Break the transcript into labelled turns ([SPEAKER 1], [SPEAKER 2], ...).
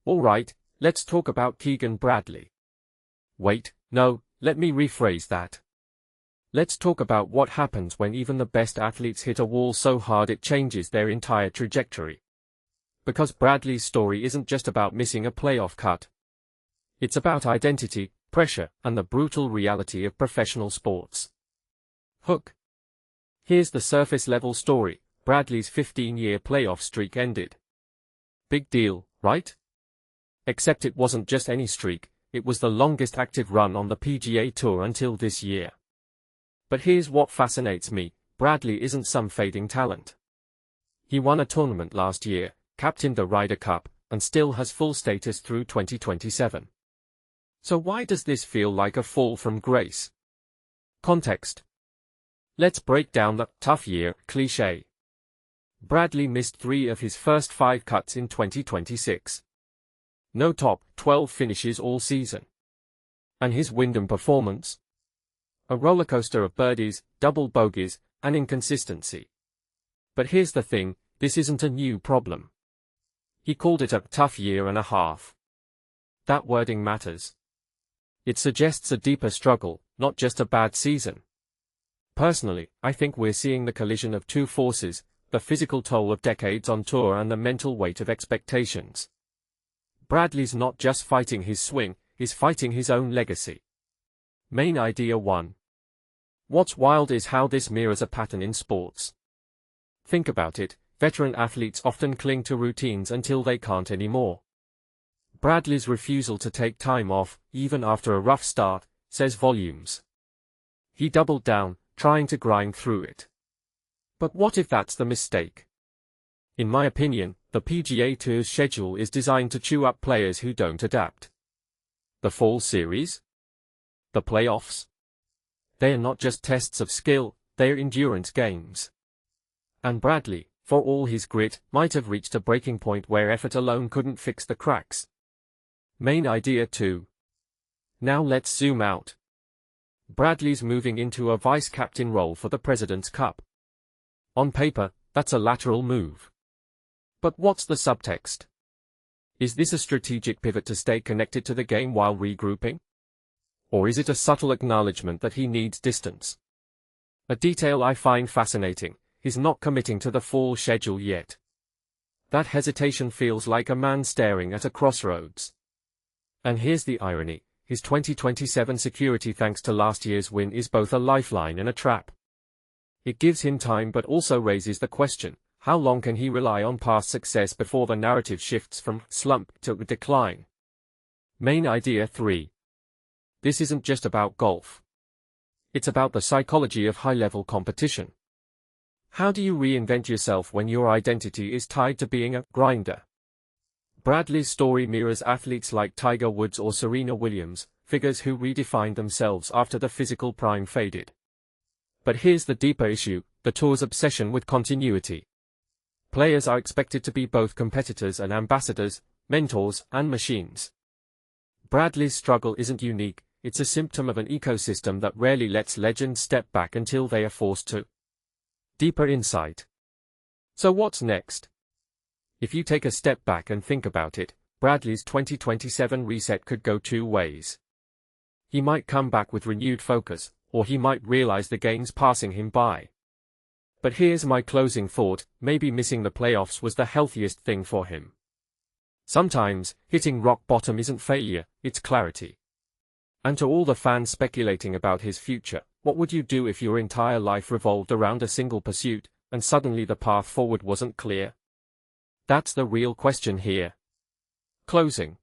[SPEAKER 1] Alright, let's talk about Keegan Bradley. Wait, no, let me rephrase that. Let's talk about what happens when even the best athletes hit a wall so hard it changes their entire trajectory. Because Bradley's story isn't just about missing a playoff cut. It's about identity, pressure, and the brutal reality of professional sports. Hook. Here's the surface-level story. Bradley's 15-year playoff streak ended. Big deal, right? Except it wasn't just any streak, it was the longest active run on the PGA Tour until this year. But here's what fascinates me, Bradley isn't some fading talent. He won a tournament last year, captained the Ryder Cup, and still has full status through 2027. So why does this feel like a fall from grace? Context. Let's break down the tough year cliché. Bradley missed 3 of his first 5 cuts in 2026. No top 12 finishes all season. And his Wyndham performance? A rollercoaster of birdies, double bogeys, and inconsistency. But here's the thing, this isn't a new problem. He called it a tough year and a half. That wording matters. It suggests a deeper struggle, not just a bad season. Personally, I think we're seeing the collision of two forces, the physical toll of decades on tour and the mental weight of expectations. Bradley's not just fighting his swing, he's fighting his own legacy. Main idea 1. What's wild is how this mirrors a pattern in sports. Think about it, veteran athletes often cling to routines until they can't anymore. Bradley's refusal to take time off, even after a rough start, says volumes. He doubled down, trying to grind through it. But what if that's the mistake? In my opinion, the PGA Tour's schedule is designed to chew up players who don't adapt. The fall series? The playoffs? They're not just tests of skill, they're endurance games. And Bradley, for all his grit, might have reached a breaking point where effort alone couldn't fix the cracks. Main idea 2. Now let's zoom out. Bradley's moving into a vice-captain role for the President's Cup. On paper, that's a lateral move. But what's the subtext? Is this a strategic pivot to stay connected to the game while regrouping? Or is it a subtle acknowledgement that he needs distance? A detail I find fascinating, he's not committing to the fall schedule yet. That hesitation feels like a man staring at a crossroads. And here's the irony, his 2027 security thanks to last year's win is both a lifeline and a trap. It gives him time but also raises the question, how long can he rely on past success before the narrative shifts from slump to decline? Main idea 3. This isn't just about golf. It's about the psychology of high-level competition. How do you reinvent yourself when your identity is tied to being a grinder? Bradley's story mirrors athletes like Tiger Woods or Serena Williams, figures who redefined themselves after the physical prime faded. But here's the deeper issue, the tour's obsession with continuity. Players are expected to be both competitors and ambassadors, mentors and machines. Bradley's struggle isn't unique, it's a symptom of an ecosystem that rarely lets legends step back until they are forced to. Deeper insight. So what's next? If you take a step back and think about it, Bradley's 2027 reset could go 2 ways. He might come back with renewed focus, or he might realize the game's passing him by. But here's my closing thought, maybe missing the playoffs was the healthiest thing for him. Sometimes, hitting rock bottom isn't failure, it's clarity. And to all the fans speculating about his future, what would you do if your entire life revolved around a single pursuit, and suddenly the path forward wasn't clear? That's the real question here. Closing.